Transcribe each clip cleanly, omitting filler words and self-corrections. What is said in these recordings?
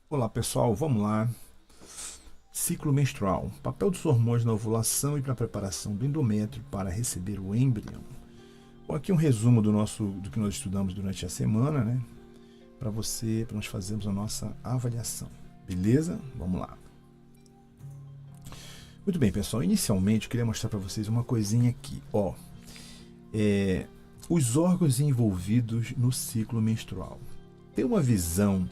Olá pessoal, vamos lá. Ciclo menstrual. Papel dos hormônios na ovulação e na preparação do endométrio para receber o embrião. Bom, aqui um resumo do que nós estudamos durante a semana, né? Para nós fazermos a nossa avaliação. Beleza? Vamos lá. Muito bem, pessoal. Inicialmente, eu queria mostrar para vocês uma coisinha aqui. Os órgãos envolvidos no ciclo menstrual. Ter uma visão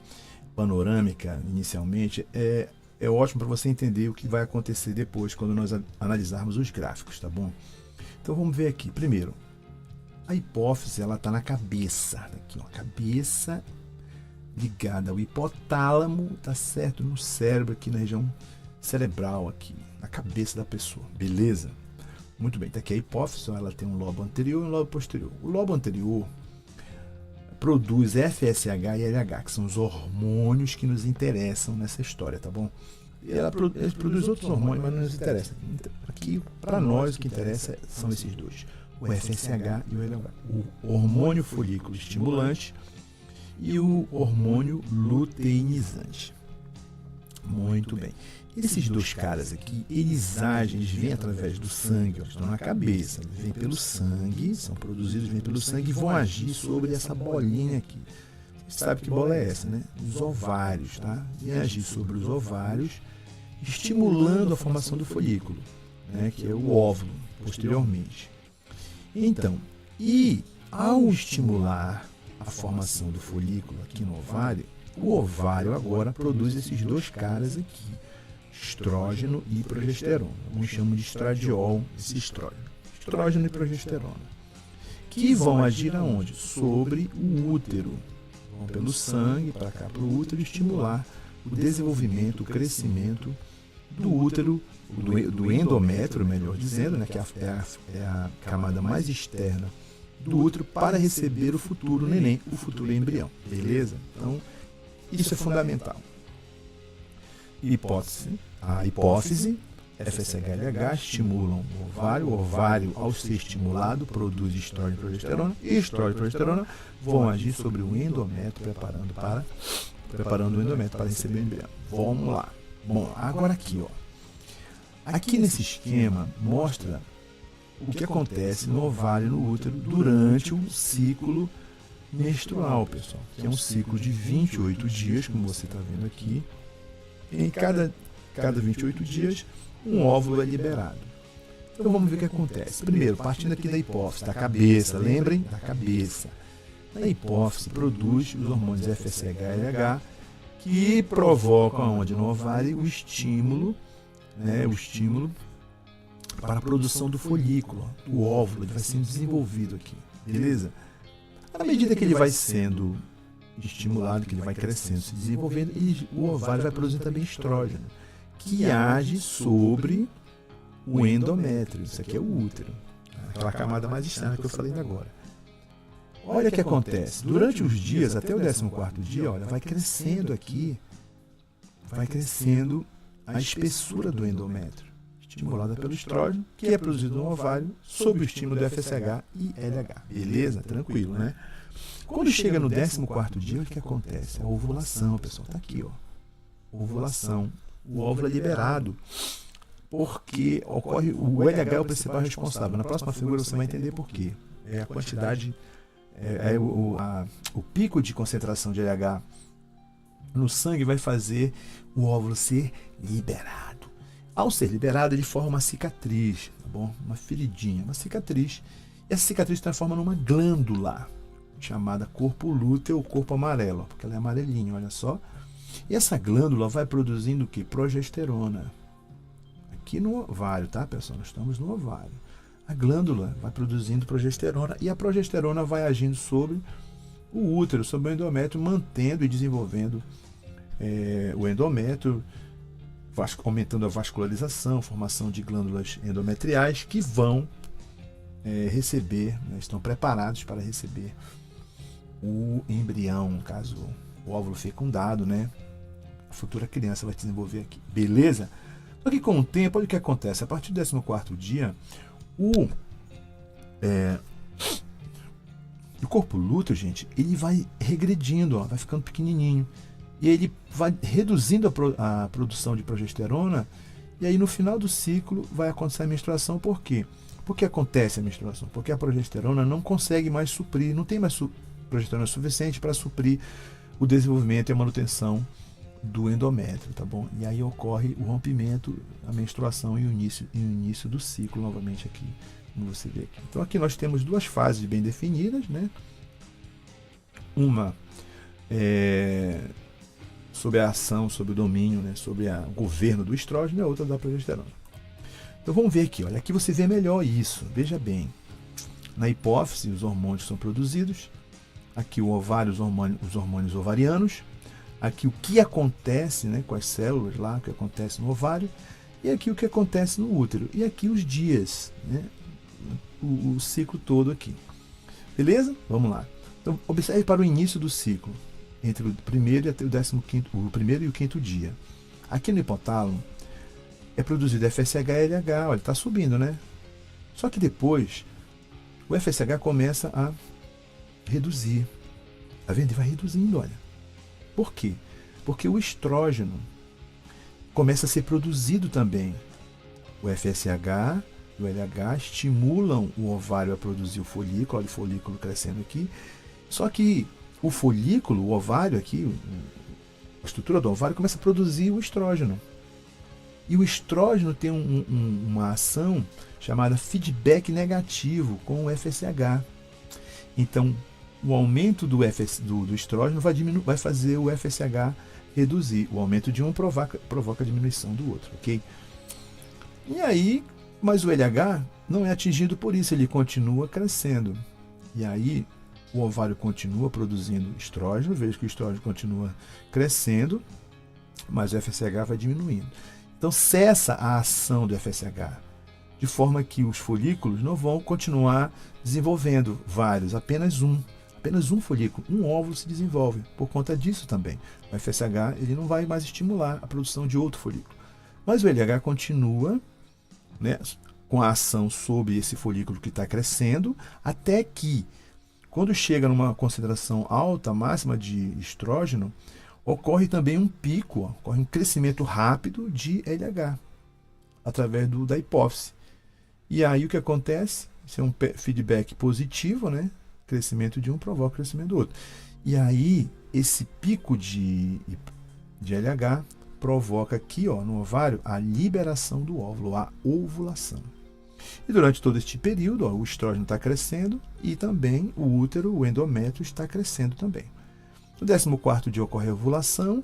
panorâmica, inicialmente, é ótimo para você entender o que vai acontecer depois, quando nós analisarmos os gráficos, tá bom? Então vamos ver aqui. Primeiro, a hipófise, ela está na cabeça. Aqui, ó, cabeça ligada ao hipotálamo, tá certo? No cérebro, aqui na região cerebral, aqui, na cabeça da pessoa. Beleza? Muito bem. Tá aqui a hipófise, ela tem um lobo anterior e um lobo posterior. O lobo anterior produz FSH e LH, que são os hormônios que nos interessam nessa história, tá bom? Ele produz outros hormônios, mas não nos interessa. Aqui, para nós, o que interessa são esses dois, o FSH e o LH. O hormônio folículo estimulante e o hormônio luteinizante. Muito bem. Esses dois caras aqui, eles agem, eles vêm através do sangue, ó, estão na cabeça, eles vêm pelo sangue, são produzidos, vêm pelo sangue e vão agir sobre essa bolinha aqui. Você sabe que bola é essa, né? Os ovários, tá? E agir sobre os ovários, estimulando a formação do folículo, né? Que é o óvulo, posteriormente. Então, ao estimular a formação do folículo aqui no ovário, o ovário agora produz esses dois caras aqui, estrógeno e progesterona. Alguns chamam de estradiol, esse estrógeno e progesterona, que vão agir aonde? Sobre o útero. Vão pelo sangue para cá, para o útero, estimular o desenvolvimento, o crescimento do útero, do endométrio, melhor dizendo, né, que é a camada mais externa do útero, para receber o futuro neném, o futuro embrião. Beleza? Então, isso é fundamental. A hipófise, FSH-LH estimulam o ovário ao ser estimulado produz estrógeno e progesterona, e estrógeno e progesterona vão agir sobre o endométrio, preparando o endométrio para receber o embrião. Vamos lá. Bom, agora aqui, ó. Aqui nesse esquema mostra o que acontece no ovário e no útero durante o ciclo menstrual, pessoal, que é um ciclo de 28 dias, como você está vendo aqui. Em cada 28 dias, um óvulo é liberado. Então vamos ver o que acontece. Primeiro, partindo aqui da hipófise, da cabeça, lembrem? Da cabeça. A hipófise produz os hormônios FSH e LH, que provocam onde no ovário o estímulo, né, para a produção do folículo, do óvulo, ele vai sendo desenvolvido aqui, beleza? À medida que ele vai sendo estimulado, que ele vai crescendo, se desenvolvendo, e o ovário vai produzindo também estrógeno, que age sobre o endométrio. Isso aqui é o útero, aquela camada mais externa que eu falei agora. Olha o que acontece. Durante os dias, até o 14º dia, olha, vai crescendo aqui, vai crescendo a espessura do endométrio, estimulada pelo estrógeno, que é produzido no ovário sob o estímulo do FSH e LH. Beleza? Tranquilo, né? Quando chega no 14º dia, o que acontece? A ovulação, pessoal. Está aqui, ó. Ovulação. O óvulo é liberado, porque ocorre o LH é o principal responsável. Na próxima figura você vai entender por quê. É a quantidade, o pico de concentração de LH no sangue vai fazer o óvulo ser liberado. Ao ser liberado, ele forma uma cicatriz, tá bom? Uma feridinha, uma cicatriz. E essa cicatriz se transforma numa glândula, chamada corpo lúteo ou corpo amarelo, porque ela é amarelinha, olha só. E essa glândula vai produzindo o que? Progesterona. Aqui no ovário, tá, pessoal? Nós estamos no ovário. A glândula vai produzindo progesterona e a progesterona vai agindo sobre o útero, sobre o endométrio, mantendo e desenvolvendo o endométrio, aumentando a vascularização, formação de glândulas endometriais que vão receber, né, estão preparados para receber o embrião, no caso, o óvulo fecundado, né? A futura criança vai se desenvolver aqui. Beleza? Só que com o tempo, olha o que acontece. A partir do 14º dia, o corpo lúteo, gente, ele vai regredindo, ó, vai ficando pequenininho. e ele vai reduzindo a produção de progesterona, e aí no final do ciclo vai acontecer a menstruação. Por quê? Por que acontece a menstruação? Porque a progesterona não consegue mais suprir, não tem mais progesterona suficiente para suprir o desenvolvimento e a manutenção do endométrio, tá bom? E aí ocorre o rompimento, a menstruação e o início do ciclo novamente aqui, como você vê aqui. Então aqui nós temos duas fases bem definidas, né? Uma sobre a ação, sobre o domínio, né? Sobre o governo do estrógeno, e a outra da progesterona. Então vamos ver aqui, olha, aqui você vê melhor isso, veja bem. Na hipófise os hormônios são produzidos, aqui o ovário, os hormônios ovarianos, aqui o que acontece, né, com as células lá, o que acontece no ovário, e aqui o que acontece no útero, e aqui os dias, né, o ciclo todo aqui. Beleza? Vamos lá. Então, observe para o início do ciclo, entre o primeiro e o 15º, o primeiro e o 5º dia. Aqui no hipotálamo é produzido FSH e LH, olha, está subindo, né? Só que depois o FSH começa a reduzir. Tá vendo? Ele vai reduzindo, olha. Por quê? Porque o estrógeno começa a ser produzido também. O FSH e o LH estimulam o ovário a produzir o folículo, olha o folículo crescendo aqui. Só que o folículo, o ovário aqui, a estrutura do ovário começa a produzir o estrógeno. E o estrógeno tem uma ação chamada feedback negativo com o FSH. Então, o aumento do estrógeno vai fazer o FSH reduzir. O aumento de um provoca a diminuição do outro, ok? E aí, mas o LH não é atingido por isso, ele continua crescendo. E aí, o ovário continua produzindo estrógeno, veja que o estrógeno continua crescendo, mas o FSH vai diminuindo. Então, cessa a ação do FSH, de forma que os folículos não vão continuar desenvolvendo vários, apenas um folículo, um óvulo se desenvolve. Por conta disso também, o FSH ele não vai mais estimular a produção de outro folículo. Mas o LH continua, né, com a ação sobre esse folículo que está crescendo, até que, quando chega numa concentração alta, máxima de estrógeno, ocorre também um pico, ocorre um crescimento rápido de LH, através da hipófise. E aí o que acontece? Isso é um feedback positivo, né? Crescimento de um provoca o crescimento do outro. E aí, esse pico de LH provoca aqui, ó, no ovário, a liberação do óvulo, a ovulação. E durante todo este período, ó, o estrógeno está crescendo e também o útero, o endométrio, está crescendo também. No 14º dia ocorre a ovulação,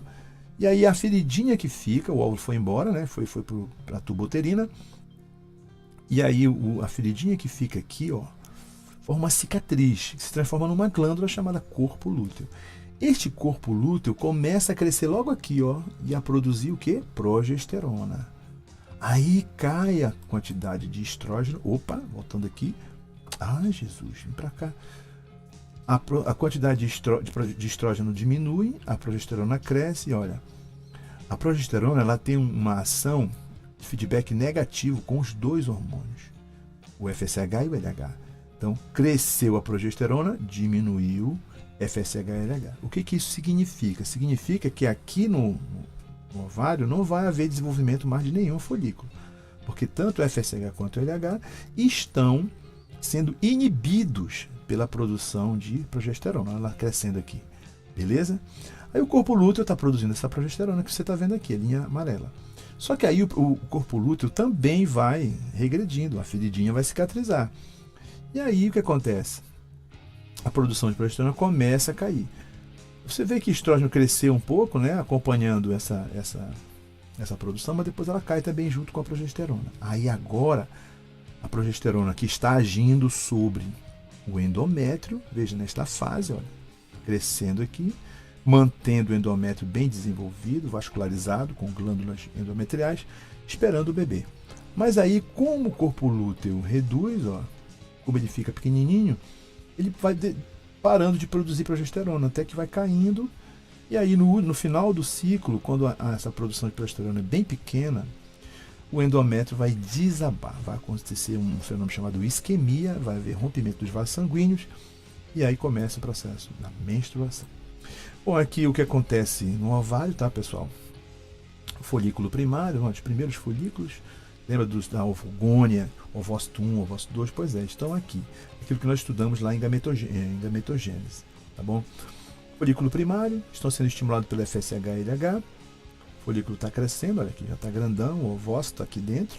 e aí a feridinha que fica, o óvulo foi embora, né, foi para a tuba uterina, e aí a feridinha que fica aqui, ó, forma uma cicatriz, que se transforma numa glândula chamada corpo lúteo. Este corpo lúteo começa a crescer logo aqui, ó, e a produzir o quê? Progesterona. Aí cai a quantidade de estrógeno. Opa, voltando aqui. Ah, Jesus, vem pra cá. A quantidade de estrógeno diminui, a progesterona cresce, e olha, a progesterona ela tem uma ação de feedback negativo com os dois hormônios, o FSH e o LH. Então, cresceu a progesterona, diminuiu FSH e LH. O que isso significa? Significa que aqui no ovário não vai haver desenvolvimento mais de nenhum folículo, porque tanto o FSH quanto o LH estão sendo inibidos pela produção de progesterona, ela crescendo aqui, beleza? Aí o corpo lúteo está produzindo essa progesterona que você está vendo aqui, a linha amarela. Só que aí o corpo lúteo também vai regredindo, a feridinha vai cicatrizar. E aí o que acontece? A produção de progesterona começa a cair. Você vê que o estrógeno cresceu um pouco, né, acompanhando essa produção, mas depois ela cai também junto com a progesterona. Aí agora, a progesterona que está agindo sobre o endométrio, veja nesta fase, olha, crescendo aqui, mantendo o endométrio bem desenvolvido, vascularizado, com glândulas endometriais, esperando o bebê. Mas aí, como o corpo lúteo reduz, ó, como ele fica pequenininho, ele vai parando de produzir progesterona, até que vai caindo, e aí no final do ciclo, quando essa produção de progesterona é bem pequena, o endométrio vai desabar, vai acontecer um fenômeno chamado isquemia, vai haver rompimento dos vasos sanguíneos, e aí começa o processo da menstruação. Bom, aqui o que acontece no ovário, tá, pessoal? O folículo primário, os primeiros folículos, lembra da ovogônia, ovócito 1, ovócito 2? Pois é, estão aqui. Aquilo que nós estudamos lá em gametogênese, tá bom? Folículo primário, estão sendo estimulados pelo FSH e LH. O folículo está crescendo, olha aqui, já está grandão, o ovócito aqui dentro.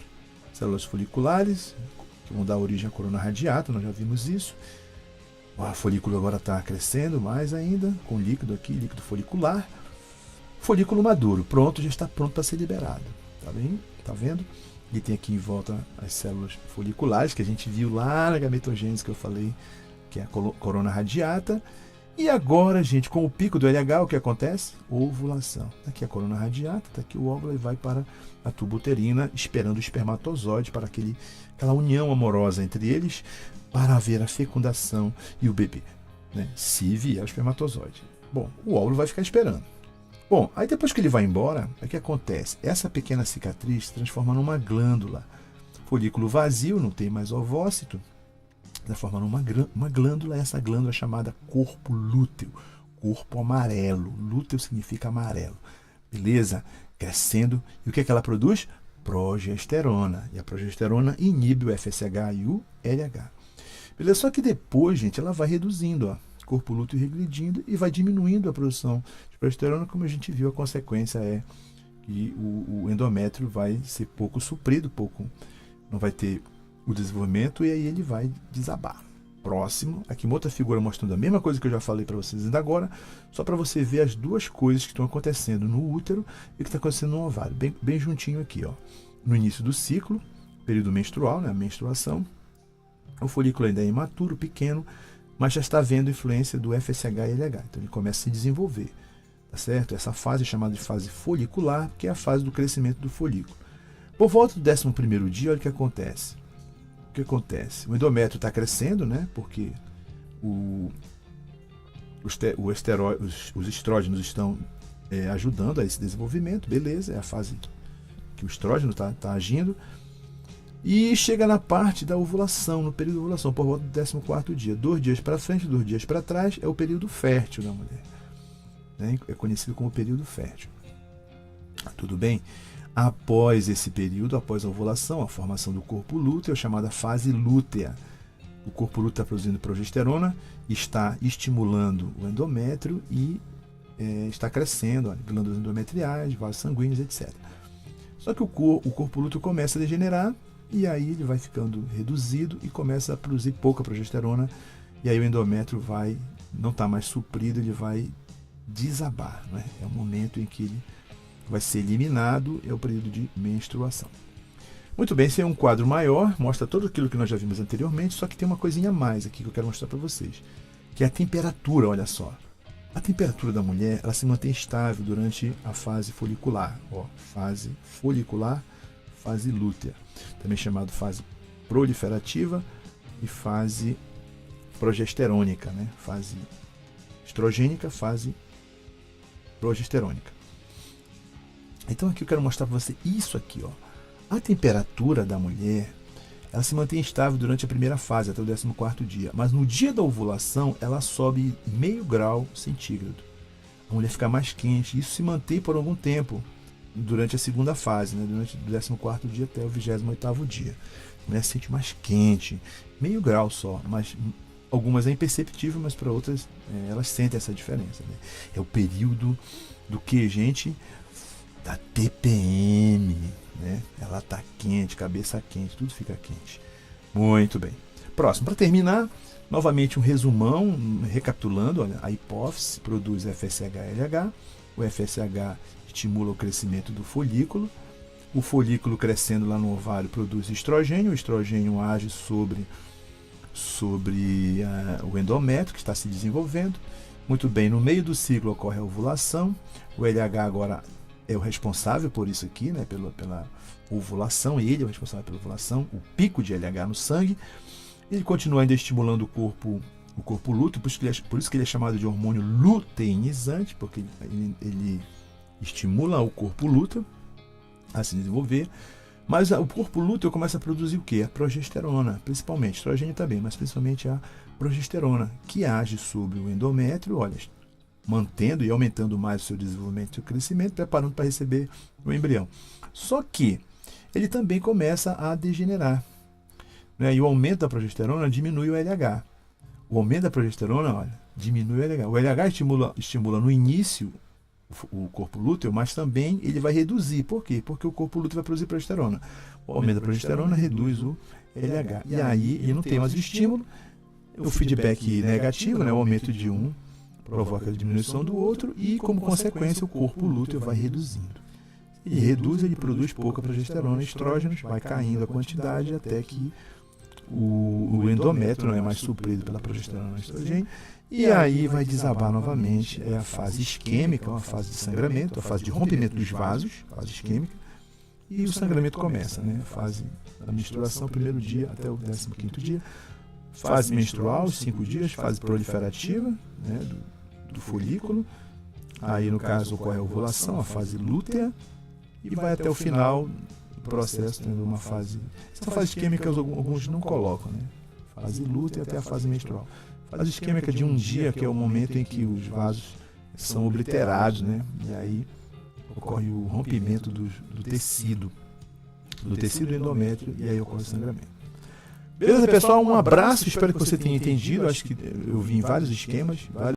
Células foliculares, que vão dar origem à corona radiata, nós já vimos isso. O folículo agora está crescendo mais ainda, com líquido aqui, líquido folicular. Folículo maduro, pronto, já está pronto para ser liberado. Tá bem? Tá vendo? Ele tem aqui em volta as células foliculares, que a gente viu lá na gametogênese que eu falei, que é a corona radiata. E agora, gente, com o pico do LH, o que acontece? Ovulação. Aqui a corona radiata, tá aqui o óvulo e vai para a tuba uterina, esperando o espermatozoide para aquela união amorosa entre eles, para haver a fecundação e o bebê, né? Se vier o espermatozoide. Bom, o óvulo vai ficar esperando. Bom, aí depois que ele vai embora, o que acontece? Essa pequena cicatriz se transforma numa glândula. Folículo vazio, não tem mais ovócito, transforma numa glândula, essa glândula é chamada corpo lúteo, corpo amarelo. Lúteo significa amarelo. Beleza? Crescendo. E o que é que ela produz? Progesterona. E a progesterona inibe o FSH e o LH. Beleza? Só que depois, gente, ela vai reduzindo, ó. Corpo lúteo regredindo e vai diminuindo a produção de progesterona, como a gente viu, a consequência é que o endométrio vai ser pouco suprido, não vai ter o desenvolvimento e aí ele vai desabar. Próximo, aqui uma outra figura mostrando a mesma coisa que eu já falei para vocês ainda agora, só para você ver as duas coisas que estão acontecendo no útero e que está acontecendo no ovário, bem juntinho aqui, ó. No início do ciclo, período menstrual, né, a menstruação, o folículo ainda é imaturo, pequeno, mas já está havendo influência do FSH e LH, então ele começa a se desenvolver, tá certo? Essa fase é chamada de fase folicular, que é a fase do crescimento do folículo. Por volta do 11º dia, olha o que acontece. O que acontece? O endométrio está crescendo, né? Porque os estrógenos estão ajudando a esse desenvolvimento, beleza, é a fase que o estrógeno está agindo. E chega na parte da ovulação, no período de ovulação, por volta do 14º dia. 2 dias para frente, 2 dias para trás, é o período fértil da mulher. Né? É conhecido como período fértil. Tudo bem? Após esse período, após a ovulação, a formação do corpo lúteo é chamada fase lútea. O corpo lúteo está produzindo progesterona, está estimulando o endométrio e está crescendo, glândulas endometriais, vasos sanguíneos, etc. Só que o corpo lúteo começa a degenerar e aí ele vai ficando reduzido e começa a produzir pouca progesterona e aí o endométrio não está mais suprido, ele vai desabar. Né? É o momento em que ele vai ser eliminado, é o período de menstruação. Muito bem, esse é um quadro maior, mostra tudo aquilo que nós já vimos anteriormente, só que tem uma coisinha a mais aqui que eu quero mostrar para vocês, que é a temperatura, olha só. A temperatura da mulher, ela se mantém estável durante a fase folicular, ó, fase folicular, fase lútea, também chamado fase proliferativa e fase progesterônica, né? Fase estrogênica, fase progesterônica. Então aqui eu quero mostrar para você isso aqui, ó. A temperatura da mulher, ela se mantém estável durante a primeira fase, até o 14º dia, mas no dia da ovulação ela sobe 0,5 grau centígrado. A mulher fica mais quente, isso se mantém por algum tempo durante a segunda fase, né? Durante o 14º dia até o 28º dia. A mulher se sente mais quente, 0,5 grau só, mas algumas é imperceptível, mas para outras elas sentem essa diferença. Né? É o período do que, gente? Da TPM, né? Ela tá quente, cabeça quente, tudo fica quente. Muito bem. Próximo, para terminar, novamente um resumão, recapitulando, olha, a hipófise produz FSH-LH, o FSH estimula o crescimento do folículo, o folículo crescendo lá no ovário produz estrogênio, o estrogênio age sobre o endométrio que está se desenvolvendo. Muito bem, no meio do ciclo ocorre a ovulação, o LH agora é o responsável por isso aqui, né, pela ovulação, ele é o responsável pela ovulação, o pico de LH no sangue. Ele continua ainda estimulando o corpo lúteo, por isso que ele é chamado de hormônio luteinizante, porque ele estimula o corpo lúteo a se desenvolver. Mas o corpo lúteo começa a produzir o quê? A progesterona, principalmente, estrogênio também, mas principalmente a progesterona, que age sobre o endométrio, olha, mantendo e aumentando mais o seu desenvolvimento e o seu crescimento, preparando para receber o embrião. Só que ele também começa a degenerar, né? E o aumento da progesterona diminui o LH. O aumento da progesterona, olha, diminui o LH. O LH estimula no início o corpo lúteo, mas também ele vai reduzir. Por quê? Porque o corpo lúteo vai produzir progesterona. O aumento da progesterona reduz o LH. E aí ele não tem mais o estímulo, o feedback negativo, né? O aumento de um provoca a diminuição do outro e, como consequência, o corpo lúteo vai reduzindo. Ele reduz, ele produz pouca progesterona, estrógenos, vai caindo a quantidade até que o endométrio não é mais suprido pela progesterona e estrogênio, e aí vai desabar novamente. É a fase isquêmica, uma fase de sangramento, a fase de rompimento dos vasos, fase isquêmica, e o sangramento começa, né? A fase da menstruação, primeiro dia até o 15º dia, fase menstrual, 5 dias, fase proliferativa, né? do folículo, aí no caso ocorre a ovulação, a fase lútea, e vai até o final do processo, tendo uma fase... Essa fase isquêmica alguns não colocam, né? Fase lútea até a fase menstrual. Fase isquêmica de um dia, que é o momento em que os vasos são obliterados, né? E aí ocorre o rompimento do tecido endométrio, e aí ocorre o sangramento. Beleza, pessoal? Um abraço, espero que você tenha entendido. Acho que eu vi em vários esquemas,